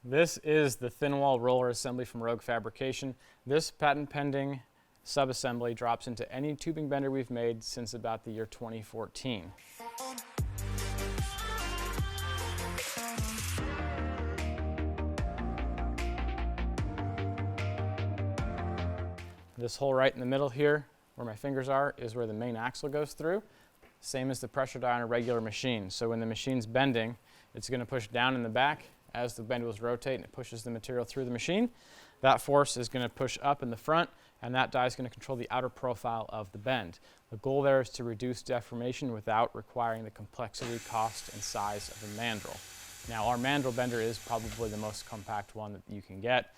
This is the thin wall roller assembly from Rogue Fabrication. This patent pending subassembly drops into any tubing bender we've made since about the year 2014. This hole right in the middle here, where my fingers are, is where the main axle goes through. Same as the pressure die on a regular machine. So when the machine's bending, it's going to push down in the back. As the bend wheels rotate and it pushes the material through the machine, that force is going to push up in the front, and that die is going to control the outer profile of the bend. The goal there is to reduce deformation without requiring the complexity, cost, and size of a mandrel. Now, our mandrel bender is probably the most compact one that you can get.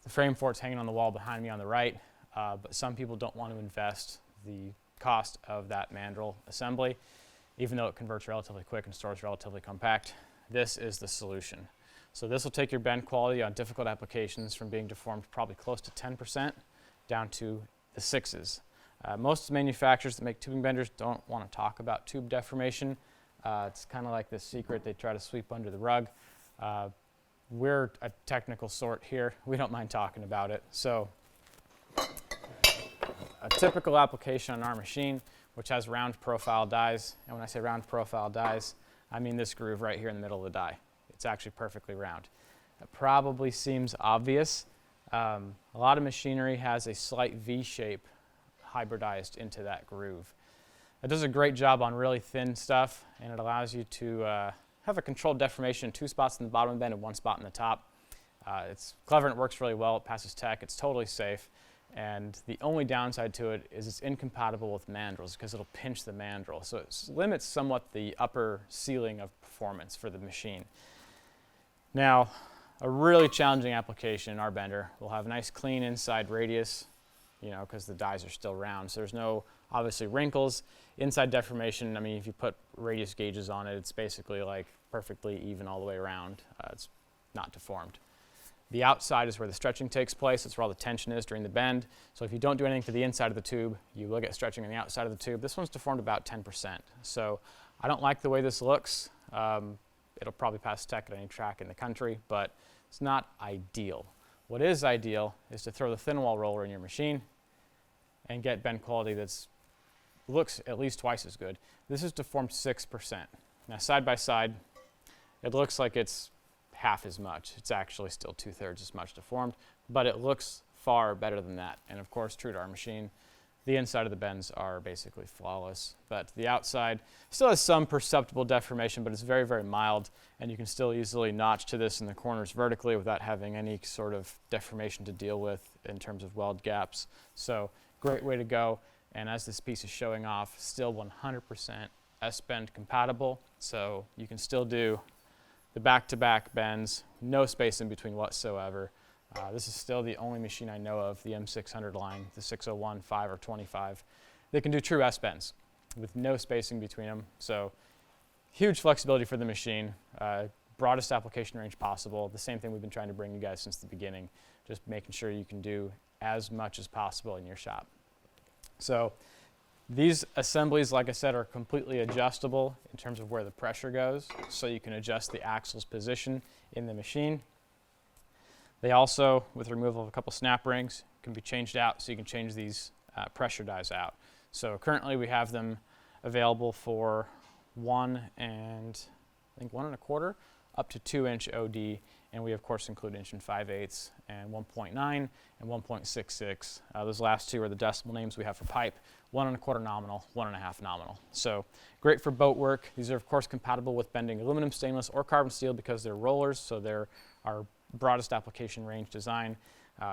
The frame for it's hanging on the wall behind me on the right, but some people don't want to invest the cost of that mandrel assembly, even though it converts relatively quick and stores relatively compact. This is the solution. So this will take your bend quality on difficult applications from being deformed probably close to 10% down to the 6s. Most manufacturers that make tubing benders don't want to talk about tube deformation. It's kind of like this secret they try to sweep under the rug. We're a technical sort here. We don't mind talking about it. So a typical application on our machine, which has round profile dies, and when I say round profile dies, I mean this groove right here in the middle of the die. It's actually perfectly round. It probably seems obvious. A lot of machinery has a slight V shape hybridized into that groove. It does a great job on really thin stuff, and it allows you to have a controlled deformation in 2 spots in the bottom of the bend and 1 spot in the top. It's clever and it works really well. It passes tech. It's totally safe. And the only downside to it is it's incompatible with mandrels because it'll pinch the mandrel. So it limits somewhat the upper ceiling of performance for the machine. Now, a really challenging application in our bender will have a nice clean inside radius, you know, because the dies are still round. So there's no, obviously, wrinkles. Inside deformation, I mean, if you put radius gauges on it, it's basically like perfectly even all the way around. It's not deformed. The outside is where the stretching takes place. It's where all the tension is during the bend. So if you don't do anything to the inside of the tube, you will get stretching on the outside of the tube. This one's deformed about 10%. So I don't like the way this looks. It'll probably pass tech at any track in the country, but it's not ideal. What is ideal is to throw the thin wall roller in your machine and get bend quality that's looks at least twice as good. This is deformed 6%. Now side by side, it looks like it's half as much. It's actually still 2/3 as much deformed, but it looks far better than that. And of course, true to our machine, the inside of the bends are basically flawless, but the outside still has some perceptible deformation, but it's very, very mild, and you can still easily notch to this in the corners vertically without having any sort of deformation to deal with in terms of weld gaps. So great way to go. And as this piece is showing off, still 100% S-bend compatible, so you can still do the back-to-back bends, no space in between whatsoever. This is still the only machine I know of, the M600 line, the 601, 5, or 25, that can do true S-bends with no spacing between them. So huge flexibility for the machine, broadest application range possible. The same thing we've been trying to bring you guys since the beginning, just making sure you can do as much as possible in your shop. So these assemblies, like I said, are completely adjustable in terms of where the pressure goes, so you can adjust the axle's position in the machine. They also, with removal of a couple snap rings, can be changed out, so you can change these pressure dies out. So currently we have them available for 1 and I think 1 1/4 up to 2-inch OD, and we of course include 1 5/8 and 1.9 and 1.66. Those last two are the decimal names we have for pipe. 1 1/4 nominal, 1 1/2 nominal. So great for boat work. These are of course compatible with bending aluminum, stainless, or carbon steel because they're rollers, so they're our broadest application range design.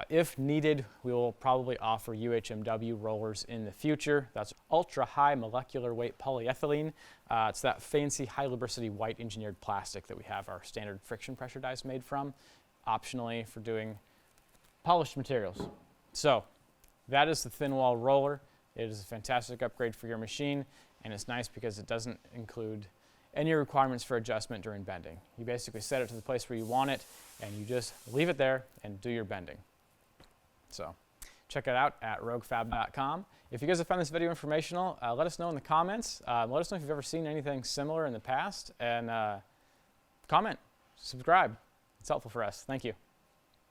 If needed, we will probably offer UHMW rollers in the future. That's ultra high molecular weight polyethylene. It's that fancy high lubricity white engineered plastic that we have our standard friction pressure dies made from, optionally for doing polished materials. So that is the thin wall roller. It is a fantastic upgrade for your machine, and it's nice because it doesn't include any requirements for adjustment during bending. You basically set it to the place where you want it, and you just leave it there and do your bending. So check it out at roguefab.com. If you guys have found this video informational, let us know in the comments. Let us know if you've ever seen anything similar in the past, and comment, subscribe. helpful for us. Thank you.